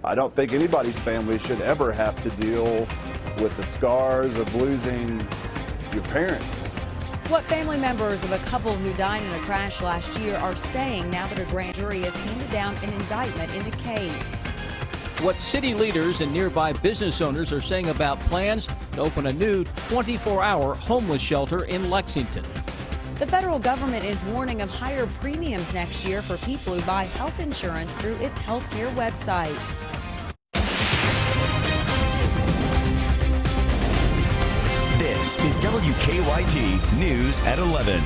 I don't think anybody's family should ever have to deal with the scars of losing your parents. What family members of a couple who died in a crash last year are saying now that a grand jury has handed down an indictment in the case. What city leaders and nearby business owners are saying about plans to open a new 24-hour homeless shelter in Lexington. The federal government is warning of higher premiums next year for people who buy health insurance through its healthcare website. This is WKYT News at 11.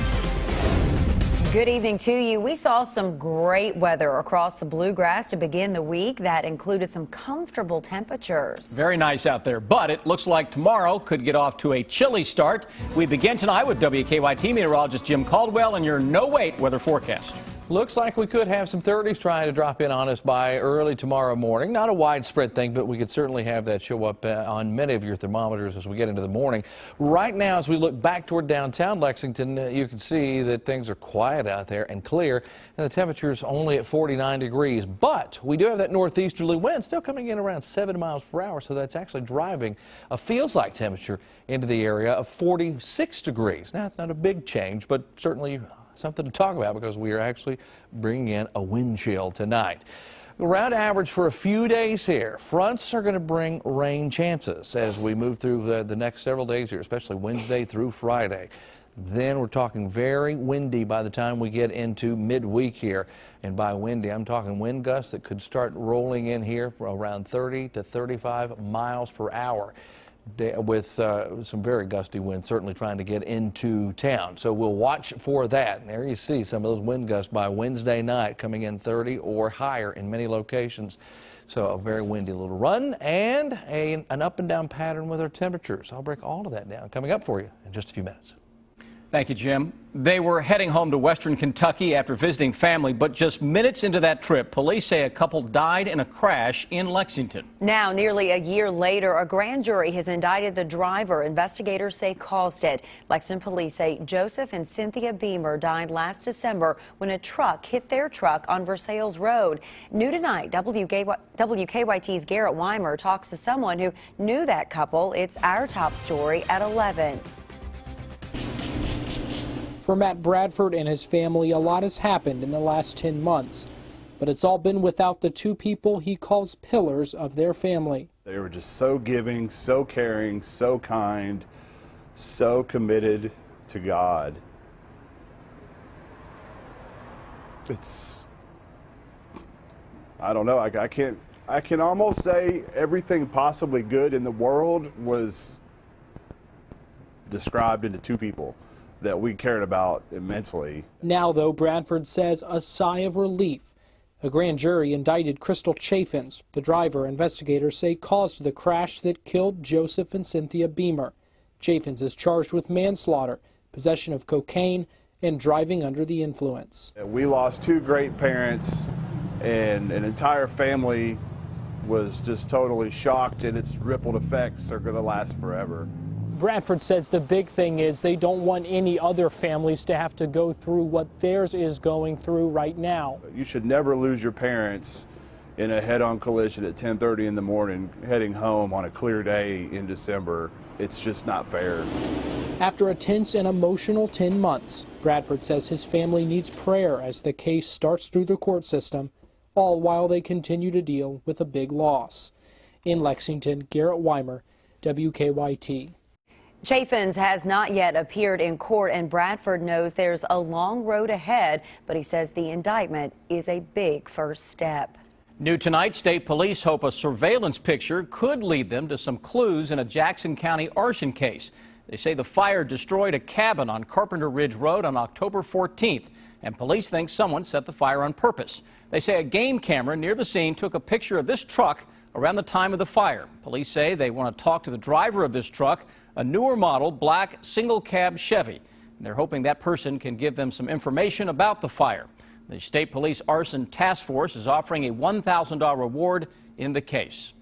Good evening to you. We saw some great weather across the bluegrass to begin the week. That included some comfortable temperatures. Very nice out there, but it looks like tomorrow could get off to a chilly start. We begin tonight with WKYT meteorologist Jim Caldwell and your no-wait weather forecast. Looks like we could have some 30s trying to drop in on us by early tomorrow morning. Not a widespread thing, but we could certainly have that show up on many of your thermometers as we get into the morning. Right now, as we look back toward downtown Lexington, you can see that things are quiet out there and clear, and the temperature is only at 49 degrees. But we do have that northeasterly wind still coming in around 7 miles per hour, so that's actually driving a feels-like temperature into the area of 46 degrees. Now, it's not a big change, but certainly something to talk about because we are actually bringing in a wind chill tonight. Around average for a few days here. Fronts are going to bring rain chances as we move through the next several days here, especially Wednesday through Friday. Then we're talking very windy by the time we get into midweek here. And by windy, I'm talking wind gusts that could start rolling in here for around 30 to 35 miles per hour. With some very gusty winds certainly trying to get into town. So we'll watch for that. And there you see some of those wind gusts by Wednesday night coming in 30 or higher in many locations. So a very windy little run and an up and down pattern with our temperatures. I'll break all of that down coming up for you in just a few minutes. Thank you, Jim. They were heading home to western Kentucky after visiting family, but just minutes into that trip, police say a couple died in a crash in Lexington. Now, nearly a year later, a grand jury has indicted the driver investigators say caused it. Lexington police say Joseph and Cynthia Beamer died last December when a truck hit their truck on Versailles Road. New tonight, WKYT's Garrett Weimer talks to someone who knew that couple. It's our top story at 11. For Matt Bradford and his family, a lot has happened in the last 10 months, but it's all been without the two people he calls pillars of their family. They were just so giving, so caring, so kind, so committed to God. I don't know, I can almost say everything possibly good in the world was described into two people that we cared about immensely. Now, though, Bradford says a sigh of relief. A grand jury indicted Crystal Chaffins, the driver investigators say caused the crash that killed Joseph and Cynthia Beamer. Chaffins is charged with manslaughter, possession of cocaine, and driving under the influence. We lost two great parents, and an entire family was just totally shocked, and its rippled effects are going to last forever. Bradford says the big thing is they don't want any other families to have to go through what theirs is going through right now. You should never lose your parents in a head-on collision at 10:30 in the morning heading home on a clear day in December. It's just not fair. After a tense and emotional 10 months, Bradford says his family needs prayer as the case starts through the court system, all while they continue to deal with a big loss. In Lexington, Garrett Weimer, WKYT. Chaffins has not yet appeared in court, and Bradford knows there's a long road ahead, but he says the indictment is a big first step. New tonight, state police hope a surveillance picture could lead them to some clues in a Jackson County arson case. They say the fire destroyed a cabin on Carpenter Ridge Road on October 14th, and police think someone set the fire on purpose. They say a game camera near the scene took a picture of this truck around the time of the fire. Police say they want to talk to the driver of this truck, a newer model black single cab Chevy. And they're hoping that person can give them some information about the fire. The State Police Arson Task Force is offering a $1,000 reward in the case.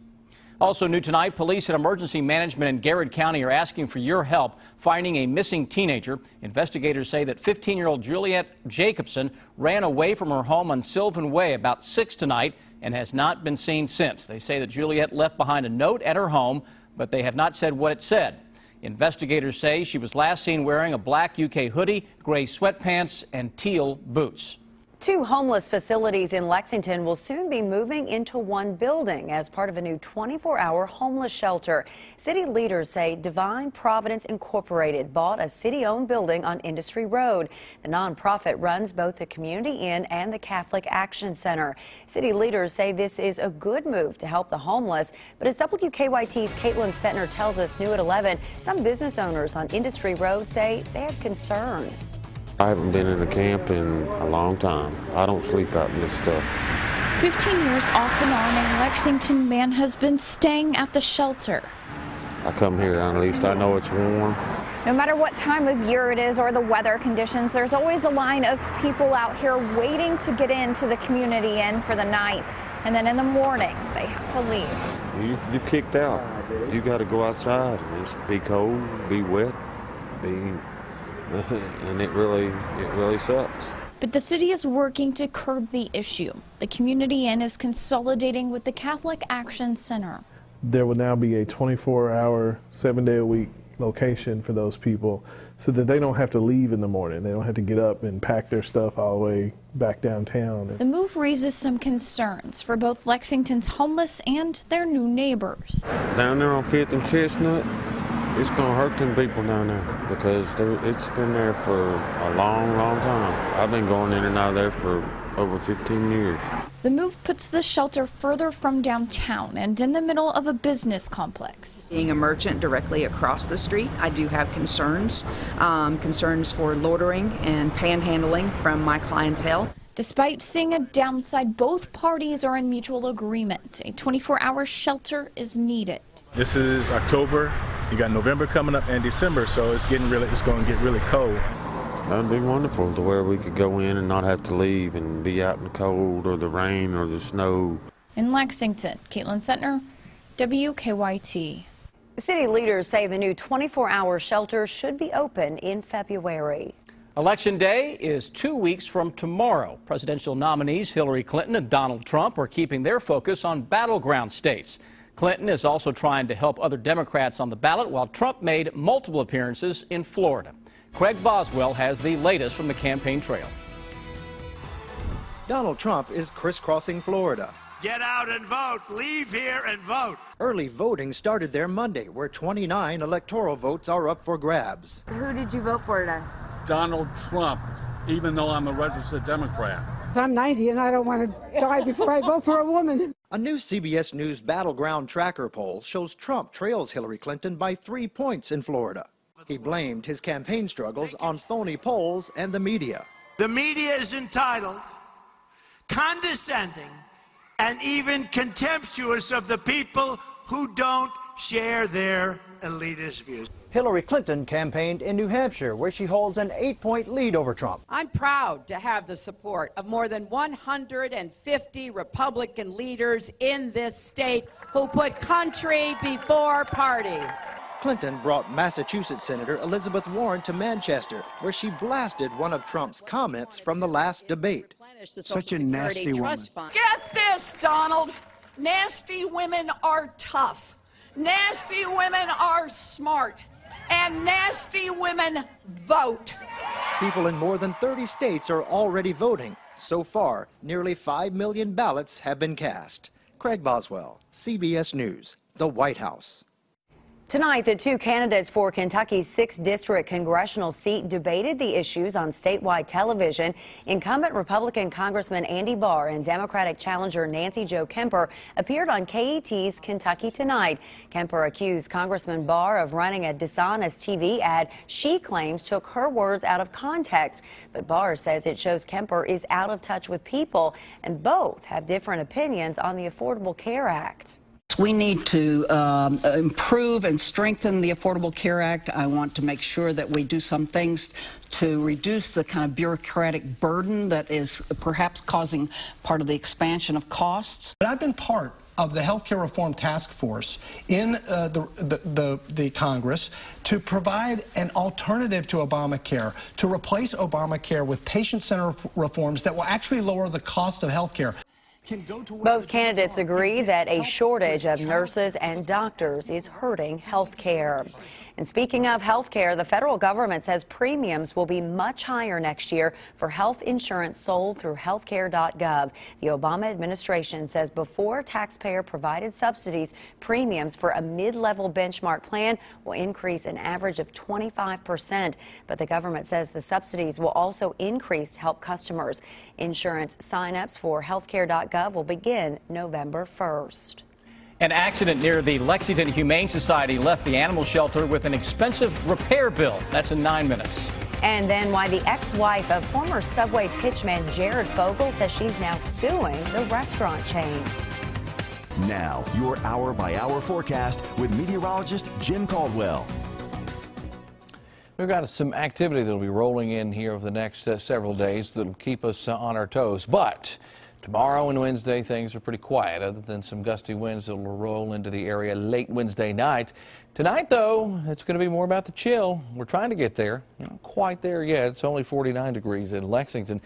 Also new tonight, police and emergency management in Garrett County are asking for your help finding a missing teenager. Investigators say that 15-year-old Juliet Jacobson ran away from her home on Sylvan Way about 6 tonight and has not been seen since. They say that Juliet left behind a note at her home, but they have not said what it said. Investigators say she was last seen wearing a black UK hoodie, gray sweatpants, and teal boots. 2 homeless facilities in Lexington will soon be moving into one building as part of a new 24-hour homeless shelter. City leaders say Divine Providence Incorporated bought a city-owned building on Industry Road. The nonprofit runs both the Community Inn and the Catholic Action Center. City leaders say this is a good move to help the homeless, but as WKYT's Caitlin Setner tells us new at 11, some business owners on Industry Road say they have concerns. I haven't been in a camp in a long time. I don't sleep out in this stuff. 15 years off and on, a Lexington man has been staying at the shelter. I come here, at least I know it's warm. No matter what time of year it is or the weather conditions, there's always a line of people out here waiting to get into the Community Inn for the night. And then in the morning, they have to leave. You're kicked out. You got to go outside. It's be cold, be wet, and it really sucks. But the city is working to curb the issue. The Community Inn is consolidating with the Catholic Action Center. There will now be a 24-hour, 7-day-a-week location for those people so that they don't have to leave in the morning. They don't have to get up and pack their stuff all the way back downtown. The move raises some concerns for both Lexington's homeless and their new neighbors. Down there on 5th and Chestnut, it's going to hurt them people down there because it's been there for a long, long time. I've been going in and out of there for over 15 years. The move puts the shelter further from downtown and in the middle of a business complex. Being a merchant directly across the street, I do have concerns for loitering and panhandling from my clientele. Despite seeing a downside, both parties are in mutual agreement. A 24-hour shelter is needed. This is October. You got November coming up and December, so it's going to get really cold. That'd be wonderful to where we could go in and not have to leave and be out in the cold or the rain or the snow. In Lexington, Caitlin Setner, WKYT. City leaders say the new 24-hour shelter should be open in February. Election Day is 2 weeks from tomorrow. Presidential nominees Hillary Clinton and Donald Trump are keeping their focus on battleground states. Clinton is also trying to help other Democrats on the ballot, while Trump made multiple appearances in Florida. Craig Boswell has the latest from the campaign trail. Donald Trump is crisscrossing Florida. Get out and vote. Leave here and vote. Early voting started there Monday, where 29 electoral votes are up for grabs. Who did you vote for today? Donald Trump, even though I'm a registered Democrat. I'm 90 and I don't want to die before I vote for a woman. A new CBS News Battleground Tracker poll shows Trump trails Hillary Clinton by 3 points in Florida. He blamed his campaign struggles on phony polls and the media. The media is entitled, condescending, and even contemptuous of the people who don't share their elitist views. Hillary Clinton campaigned in New Hampshire, where she holds an 8-point lead over Trump. I'm proud to have the support of more than 150 Republican leaders in this state who put country before party. Clinton brought Massachusetts Senator Elizabeth Warren to Manchester, where she blasted one of Trump's comments from the last debate. Such a nasty woman. Get this, Donald. Nasty women are tough. Nasty women are smart. And nasty women vote. People in more than 30 states are already voting. So far, nearly 5 million ballots have been cast. Craig Boswell, CBS News, the White House. Tonight, the 2 candidates for Kentucky's 6th District congressional seat debated the issues on statewide television. Incumbent Republican Congressman Andy Barr and Democratic challenger Nancy Jo Kemper appeared on KET's Kentucky Tonight. Kemper accused Congressman Barr of running a dishonest TV ad she claims took her words out of context. But Barr says it shows Kemper is out of touch with people, and both have different opinions on the Affordable Care Act. We need to improve and strengthen the Affordable Care Act. I want to make sure that we do some things to reduce the kind of bureaucratic burden that is perhaps causing part of the expansion of costs. But I've been part of the Healthcare Reform Task Force in the Congress to provide an alternative to Obamacare, to replace Obamacare with patient-centered reforms that will actually lower the cost of health care. can go to work. Both candidates agree that a shortage of nurses and doctors is hurting health care. And speaking of health care, the federal government says premiums will be much higher next year for health insurance sold through healthcare.gov. The Obama administration says before taxpayer-provided subsidies, premiums for a mid-level benchmark plan will increase an average of 25%. But the government says the subsidies will also increase to help customers. Insurance sign-ups for healthcare.gov will begin November 1st. An accident near the Lexington Humane Society left the animal shelter with an expensive repair bill. That's in 9 minutes. And then why the ex-wife of former Subway pitchman Jared Fogle says she's now suing the restaurant chain. Now, your hour-by-hour forecast with meteorologist Jim Caldwell. We've got some activity that'll be rolling in here over the next several days that'll keep us on our toes. But tomorrow and Wednesday, things are pretty quiet, other than some gusty winds that will roll into the area late Wednesday night. Tonight, though, it's going to be more about the chill. We're trying to get there. Not quite there yet. It's only 49 degrees in Lexington.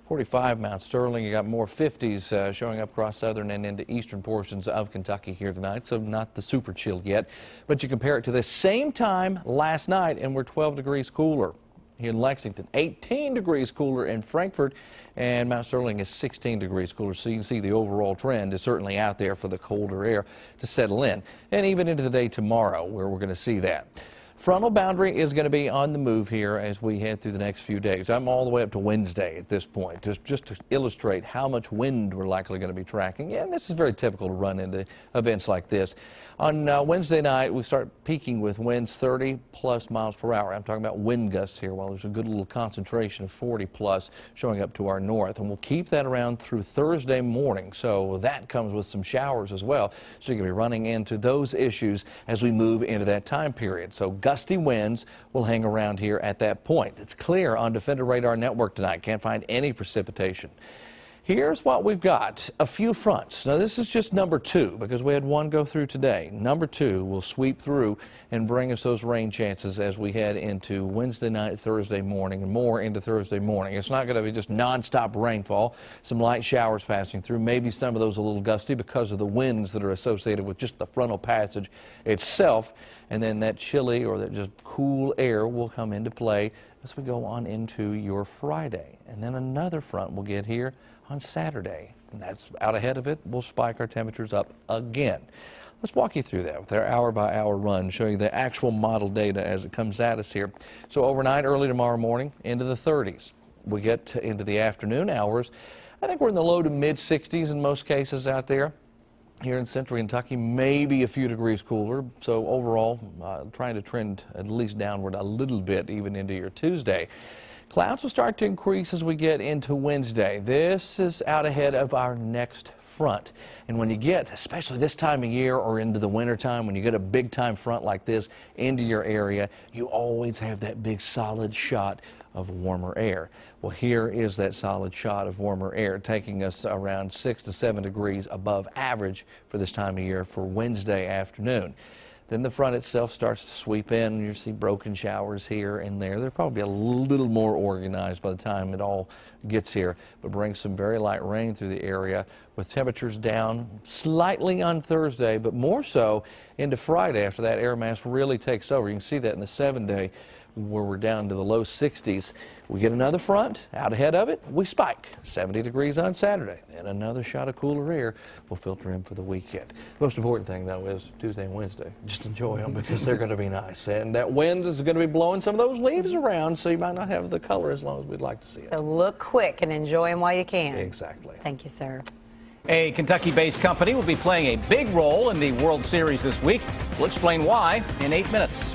45 Mount Sterling. You got more 50s showing up across southern and into eastern portions of Kentucky here tonight, so not the super chill yet. But you compare it to the same time last night, and we're 12 degrees cooler here in Lexington, 18 degrees cooler in Frankfort, and Mount Sterling is 16 degrees cooler. So you can see the overall trend is certainly out there for the colder air to settle in, and even into the day tomorrow where we're going to see that. Frontal boundary is going to be on the move here as we head through the next few days. I'm all the way up to Wednesday at this point, just to illustrate how much wind we're likely going to be tracking. And this is very typical to run into events like this. On Wednesday night, we start peaking with winds 30+ miles per hour. I'm talking about wind gusts here, while there's a good little concentration of 40+ showing up to our north. And we'll keep that around through Thursday morning. So that comes with some showers as well. So you're going to be running into those issues as we move into that time period. So gusty winds will hang around here at that point. It's clear on Defender Radar Network tonight. Can't find any precipitation. Here's what we've got. A few fronts. Now, this is just number 2 because we had one go through today. Number 2 will sweep through and bring us those rain chances as we head into Wednesday night, Thursday morning, and more into Thursday morning. It's not going to be just nonstop rainfall. Some light showers passing through. Maybe some of those a little gusty because of the winds that are associated with just the frontal passage itself. And then that chilly or that just cool air will come into play as we go on into your Friday. And then another front will get here on Saturday, and that's out ahead of it. We'll spike our temperatures up again. Let's walk you through that with our hour-by-hour run, show you the actual model data as it comes at us here. So overnight, early tomorrow morning, into the 30s. We get into the afternoon hours. I think we're in the low to mid-60s in most cases out there. Here in central Kentucky, maybe a few degrees cooler. So overall, trying to trend at least downward a little bit even into your Tuesday. Clouds will start to increase as we get into Wednesday. This is out ahead of our next front. And when you get, especially this time of year or into the wintertime, when you get a big time front like this into your area, you always have that big solid shot of warmer air. Well, here is that solid shot of warmer air taking us around 6 to 7 degrees above average for this time of year for Wednesday afternoon. Then the front itself starts to sweep in. You see broken showers here and there. They're probably a little more organized by the time it all gets here, but brings some very light rain through the area with temperatures down slightly on Thursday, but more so into Friday after that air mass really takes over. You can see that in the 7-day where we're down to the low 60s. We get another front out ahead of it. We spike 70 degrees on Saturday. And another shot of cooler air will filter in for the weekend. The most important thing, though, is Tuesday and Wednesday. Just enjoy them because they're going to be nice. And that wind is going to be blowing some of those leaves around, so you might not have the color as long as we'd like to see it. So look quick and enjoy them while you can. Exactly. Thank you, sir. A Kentucky-based company will be playing a big role in the World Series this week. We'll explain why in 8 minutes.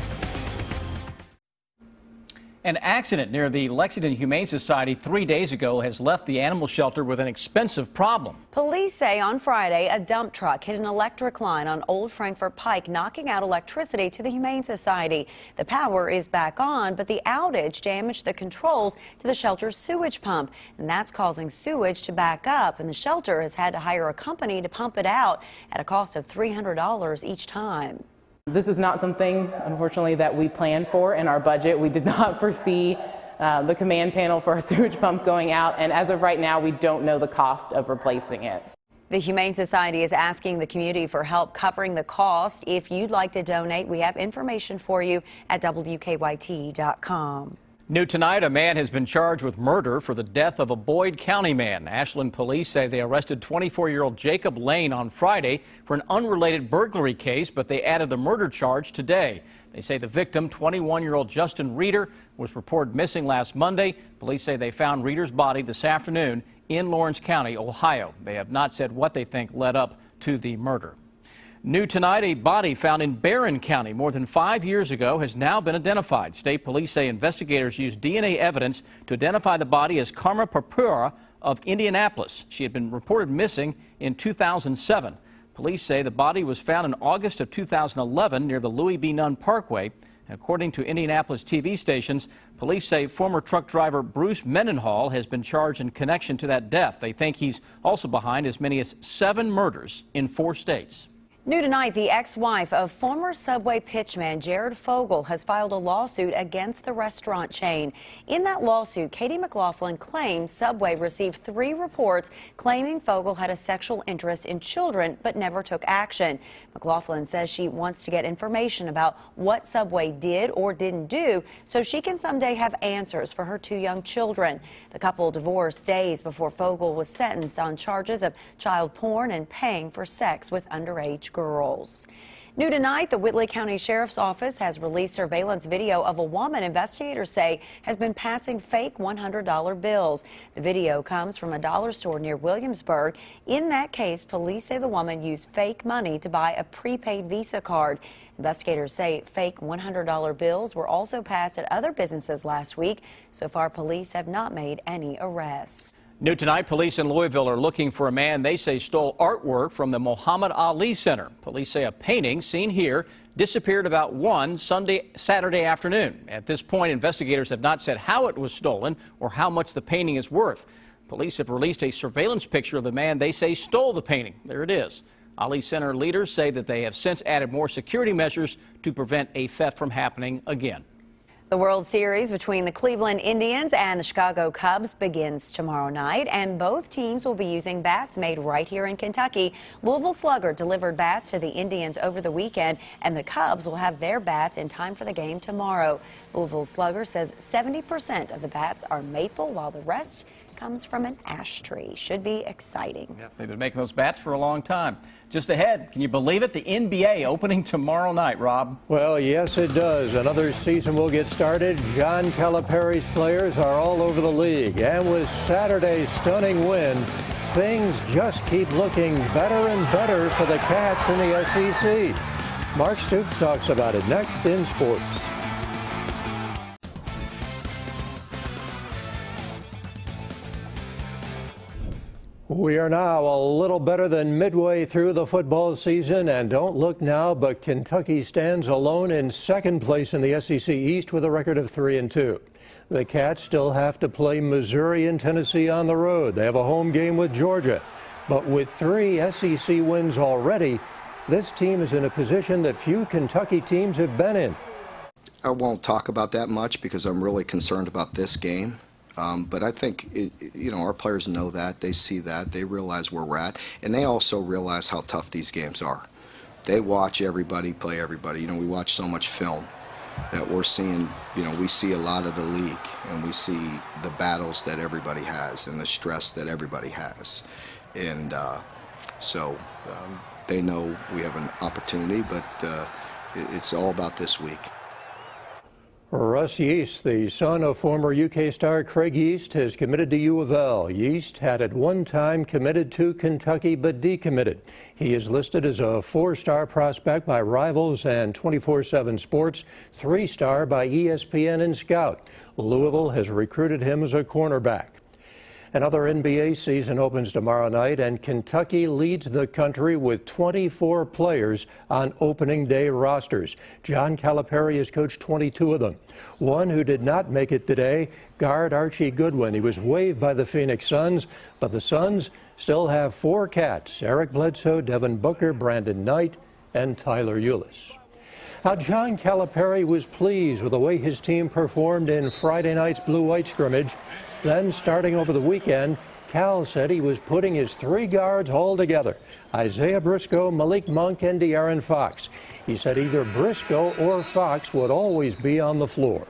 An accident near the Lexington Humane Society 3 days ago has left the animal shelter with an expensive problem. Police say on Friday a dump truck hit an electric line on Old Frankfort Pike, knocking out electricity to the Humane Society. The power is back on, but the outage damaged the controls to the shelter's sewage pump, and that's causing sewage to back up, and the shelter has had to hire a company to pump it out at a cost of $300 each time. This is not something, unfortunately, that we planned for in our budget. We did not foresee the command panel for our sewage pump going out, and as of right now, we don't know the cost of replacing it. The Humane Society is asking the community for help covering the cost. If you'd like to donate, we have information for you at WKYT.com. New tonight, a man has been charged with murder for the death of a Boyd County man. Ashland police say they arrested 24-year-old Jacob Lane on Friday for an unrelated burglary case, but they added the murder charge today. They say the victim, 21-year-old Justin Reeder, was reported missing last Monday. Police say they found Reeder's body this afternoon in Lawrence County, Ohio. They have not said what they think led up to the murder. New tonight, a body found in Barron County more than 5 years ago has now been identified. State police say investigators used DNA evidence to identify the body as Karma Papura of Indianapolis. She had been reported missing in 2007. Police say the body was found in August of 2011 near the Louis B. Nunn Parkway. According to Indianapolis TV stations, police say former truck driver Bruce Mendenhall has been charged in connection to that death. They think he's also behind as many as 7 murders in 4 states. New tonight, the ex-wife of former Subway pitchman Jared Fogle has filed a lawsuit against the restaurant chain. In that lawsuit, Katie McLaughlin claims Subway received 3 reports claiming Fogle had a sexual interest in children but never took action. McLaughlin says she wants to get information about what Subway did or didn't do so she can someday have answers for her 2 young children. The couple divorced days before Fogle was sentenced on charges of child porn and paying for sex with underage girls. New tonight, the Whitley County Sheriff's Office has released surveillance video of a woman investigators say has been passing fake $100 bills. The video comes from a dollar store near Williamsburg. In that case, police say the woman used fake money to buy a prepaid Visa card. Investigators say fake $100 bills were also passed at other businesses last week. So far, police have not made any arrests. New tonight, police in Louisville are looking for a man they say stole artwork from the Muhammad Ali Center. Police say a painting seen here disappeared about 1 Saturday afternoon. At this point, investigators have not said how it was stolen or how much the painting is worth. Police have released a surveillance picture of the man they say stole the painting. There it is. Ali Center leaders say that they have since added more security measures to prevent a theft from happening again. The World Series between the Cleveland Indians and the Chicago Cubs begins tomorrow night, and both teams will be using bats made right here in Kentucky. Louisville Slugger delivered bats to the Indians over the weekend, and the Cubs will have their bats in time for the game tomorrow. Louisville Slugger says 70% of the bats are maple, while the rest comes from an ash tree. Should be exciting. Yeah, they've been making those bats for a long time. Just ahead, can you believe it? The NBA opening tomorrow night, Rob. Well, yes, it does. Another season will get started. John Calipari's players are all over the league. And with Saturday's stunning win, things just keep looking better and better for the Cats in the SEC. Mark Stoops talks about it next in sports. We are now a little better than midway through the football season, and don't look now, but Kentucky stands alone in second place in the SEC East with a record of 3-2. The Cats still have to play Missouri and Tennessee on the road. They have a home game with Georgia, but with 3 SEC wins already, this team is in a position that few Kentucky teams have been in. I won't talk about that much because I'm really concerned about this game. But I think, our players know that, they see that, they realize where we're at, and they also realize how tough these games are. They watch everybody play everybody. We watch so much film that we're seeing, we see a lot of the league, and we see the battles that everybody has and the stress that everybody has. And so they know we have an opportunity, but it's all about this week. Russ Yeast, the son of former UK star Craig Yeast, has committed to U of L. Yeast had at one time committed to Kentucky but decommitted. He is listed as a 4-star prospect by Rivals and 24/7 Sports, 3-star by ESPN and Scout. Louisville has recruited him as a cornerback. Another NBA season opens tomorrow night, and Kentucky leads the country with 24 players on opening day rosters. John Calipari has coached 22 of them. One who did not make it today, guard Archie Goodwin. He was waived by the Phoenix Suns, but the Suns still have 4 Cats: Eric Bledsoe, Devin Booker, Brandon Knight, and Tyler Ulis. Now, John Calipari was pleased with the way his team performed in Friday night's blue-white scrimmage. Then, starting over the weekend, Cal said he was putting his 3 guards all together: Isaiah Briscoe, Malik Monk, and De'Aaron Fox. He said either Briscoe or Fox would always be on the floor.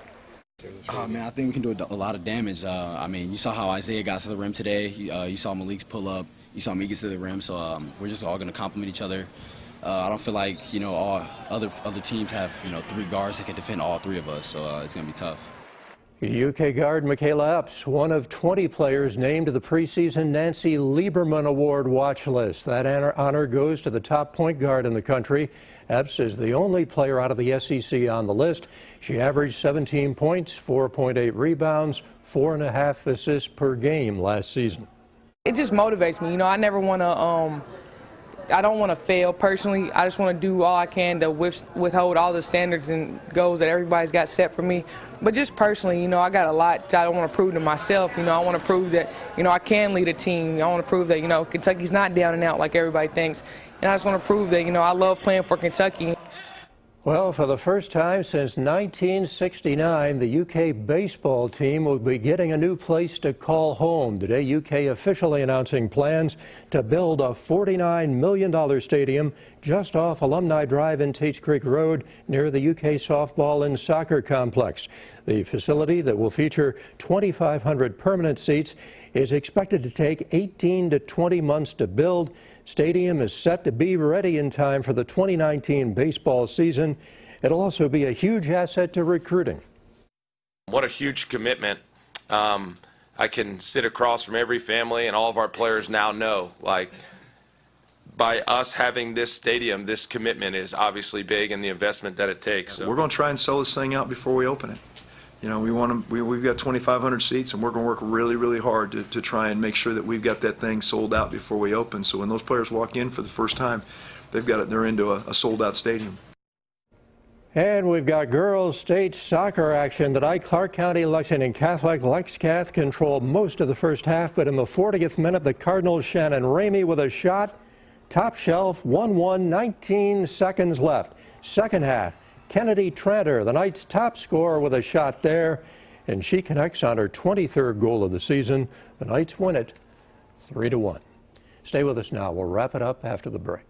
Oh, man, I think we can do a lot of damage. I mean, you saw how Isaiah got to the rim today. You saw Malik's pull up. You saw me get to the rim. So we're just all going to complement each other. I don't feel like, all other teams have, 3 guards that can defend all 3 of us. So it's going to be tough. UK guard Michaela Epps, one of 20 players named to the preseason Nancy Lieberman Award watch list. That honor goes to the top point guard in the country. Epps is the only player out of the SEC on the list. She averaged 17 points, 4.8 rebounds, 4.5 assists per game last season. It just motivates me. I never want to I don't want to fail personally. I just want to do all I can to withhold all the standards and goals that everybody's got set for me. But just personally, I got a lot that I want to prove to myself. I want to prove that, I can lead a team. I want to prove that, Kentucky's not down and out like everybody thinks. And I just want to prove that, I love playing for Kentucky. Well, for the first time since 1969, the UK baseball team will be getting a new place to call home. Today, UK officially announcing plans to build a $49 million stadium just off Alumni Drive and Tates Creek Road near the UK softball and soccer complex. The facility that will feature 2,500 permanent seats is expected to take 18 to 20 months to build. Stadium is set to be ready in time for the 2019 baseball season. It'll also be a huge asset to recruiting. What a huge commitment. I can sit across from every family, and all of our players now know, by us having this stadium, this commitment is obviously big, and the investment that it takes. So we're going to try and sell this thing out before we open it. We've got 2,500 seats, and we're going to work really, really hard to try and make sure that we've got that thing sold out before we open. So when those players walk in for the first time, they're into a sold-out stadium. And we've got girls state soccer action tonight. Clark County Lexington Catholic. Lexcath controlled most of the first half, but in the 40th minute, the Cardinals' Shannon Ramey with a shot. Top shelf, 1-1, 19 seconds left. Second half. Kennedy Tranter, the night's top scorer, with a shot there, and she connects on her 23rd goal of the season. The Knights win it 3-1. Stay with us now. We'll wrap it up after the break.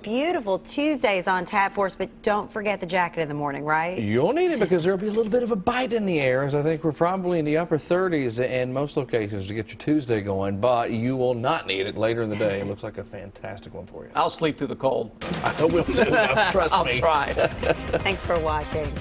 Beautiful Tuesdays on tap for us, but don't forget the jacket in the morning, right? You'll need it because there'll be a little bit of a bite in the air, as I think we're probably in the upper 30s in most locations to get your Tuesday going, but you will not need it later in the day. It looks like a fantastic one for you. I'll sleep through the cold. I will too. Trust me. I'll try. Thanks for watching.